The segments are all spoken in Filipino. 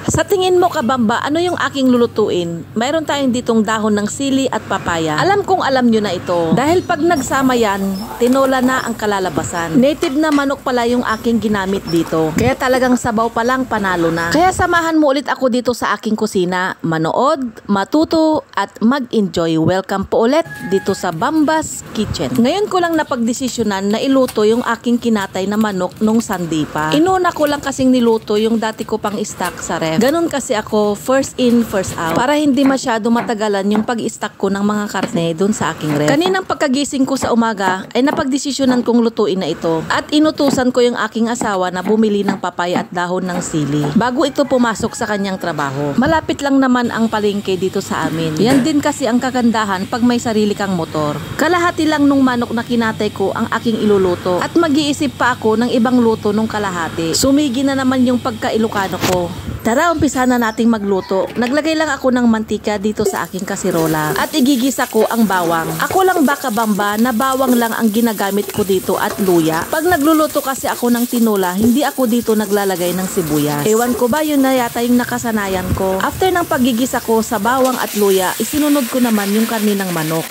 Sa tingin mo kabamba, ano yung aking lulutuin? Mayroon tayong ditong dahon ng sili at papaya. Alam kong alam nyo na ito. Dahil pag nagsama yan, tinola na ang kalalabasan. Native na manok pala yung aking ginamit dito. Kaya talagang sabaw pa lang panalo na. Kaya samahan mo ulit ako dito sa aking kusina. Manood, matuto at mag-enjoy. Welcome po ulit dito sa Bamba's Kitchen. Ngayon ko lang napagdesisyonan na iluto yung aking kinatay na manok nung Sunday pa. Inuna ko lang kasing niluto yung dati ko pang stock sa ref. Ganun kasi ako, first in, first out. Para hindi masyado matagalan yung pag-stock ko ng mga karne dun sa aking ref. Kaninang pagkagising ko sa umaga, ay napagdesisyonan kong lutuin na ito. At inutusan ko yung aking asawa na bumili ng papaya at dahon ng sili. Bago ito pumasok sa kanyang trabaho. Malapit lang naman ang palengke dito sa amin. Yan din kasi ang kagandahan pag may sarili kang motor. Kalahati lang nung manok na kinatay ko ang aking iluluto. At mag-iisip pa ako ng ibang luto nung kalahati. Sumigi na naman yung pagka-Ilocano ko. Tara, umpisa na nating magluto. Naglagay lang ako ng mantika dito sa aking kasirola at igigisa ko ang bawang. Ako lang ba kabamba na bawang lang ang ginagamit ko dito at luya? Pag nagluluto kasi ako ng tinola, hindi ako dito naglalagay ng sibuyas. Ewan ko ba, yun na yata yung nakasanayan ko. After ng paggigisa ko sa bawang at luya, isinunod ko naman yung karne ng manok.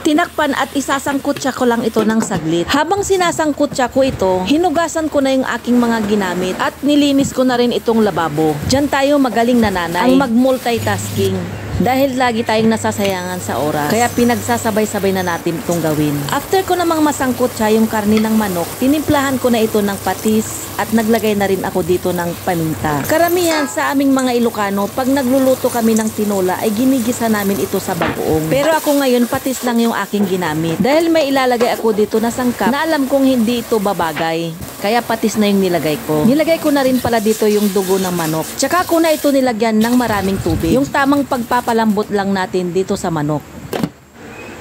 Tinakpan at isasangkutsa ko lang ito ng saglit. Habang sinasangkutsa ko ito, hinugasan ko na yung aking mga ginamit at nilinis ko na rin itong lababo. Diyan tayo magaling na nanay, ang mag-multitasking. Dahil lagi tayong nasasayangan sa oras, kaya pinagsasabay-sabay na natin itong gawin. After ko namang masangkutsa yung karne ng manok, tinimplahan ko na ito ng patis at naglagay na rin ako dito ng paminta. Karamihan sa aming mga Ilocano, pag nagluluto kami ng tinola ay ginigisa namin ito sa bagoong. Pero ako ngayon patis lang yung aking ginamit. Dahil may ilalagay ako dito na sangkap na alam kong hindi ito babagay. Kaya patis na yung nilagay ko. Nilagay ko na rin pala dito yung dugo ng manok. Tsaka ko na ito nilagyan ng maraming tubig. Yung tamang pagpapalambot lang natin dito sa manok.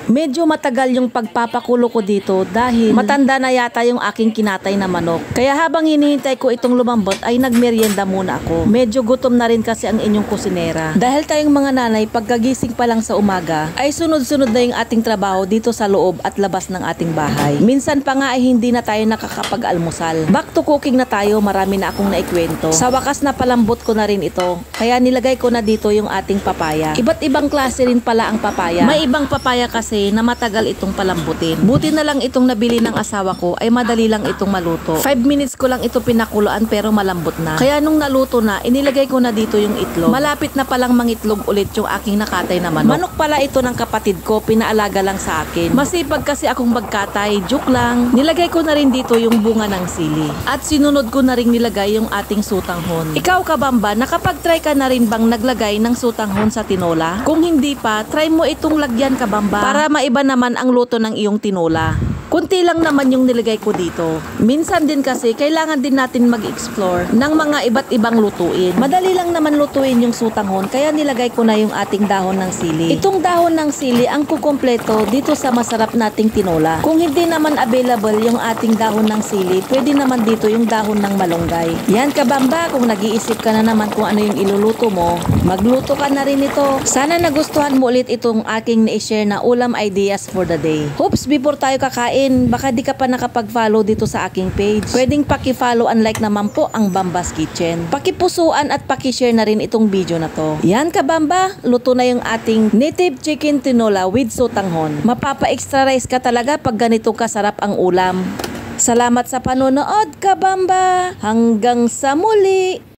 Medyo matagal yung pagpapakulo ko dito dahil matanda na yata yung aking kinatay na manok. Kaya habang hinihintay ko itong lumambot ay nagmerienda muna ako. Medyo gutom na rin kasi ang inyong kusinera. Dahil tayong mga nanay pagkagising pa lang sa umaga ay sunod-sunod na yung ating trabaho dito sa loob at labas ng ating bahay. Minsan pa nga ay hindi na tayo nakakapag-almusal. Back to cooking na tayo, marami na akong naikwento. Sa wakas na palambot ko na rin ito. Kaya nilagay ko na dito yung ating papaya. Iba't ibang klase rin pala ang papaya. May ibang papaya kasi na matagal itong palambutin. Buti na lang itong nabili ng asawa ko ay madali lang itong maluto. 5 minutes ko lang ito pinakuluan pero malambot na. Kaya nung naluto na, inilagay ko na dito yung itlog. Malapit na palang mangitlog ulit yung aking nakatay na manok. Manok pala ito ng kapatid ko, pinaalaga lang sa akin. Masipag kasi akong magkatay, joke lang. Nilagay ko na rin dito yung bunga ng sili. At sinunod ko na rin nilagay yung ating sutanghon. Ikaw kabamba, nakapag-try ka na rin bang naglagay ng sutanghon sa tinola? Kung hindi pa, try mo itong lagyan kabamba para maiba naman ang luto ng iyong tinola. Kunti lang naman yung nilagay ko dito. Minsan din kasi kailangan din natin mag-explore ng mga iba't ibang lutuin. Madali lang naman lutuin yung sutanghon kaya nilagay ko na yung ating dahon ng sili. Itong dahon ng sili ang kukumpleto dito sa masarap nating tinola. Kung hindi naman available yung ating dahon ng sili, pwede naman dito yung dahon ng malunggay. Yan kabamba, kung nag-iisip ka na naman kung ano yung iluluto mo, magluto ka na rin ito. Sana nagustuhan mo ulit itong aking na-share na ulam ideas for the day. Hopes before tayo kakain, baka di ka pa nakapag-follow dito sa aking page. Pwedeng paki-follow and like naman po ang Bamba's Kitchen. Pakipusuan at paki-share na rin itong video na to. Yan kabamba, luto na yung ating native chicken tinola with sutanghon. Mapapa-extra rice ka talaga pag ganito kasarap ang ulam. Salamat sa panonood kabamba. Hanggang sa muli!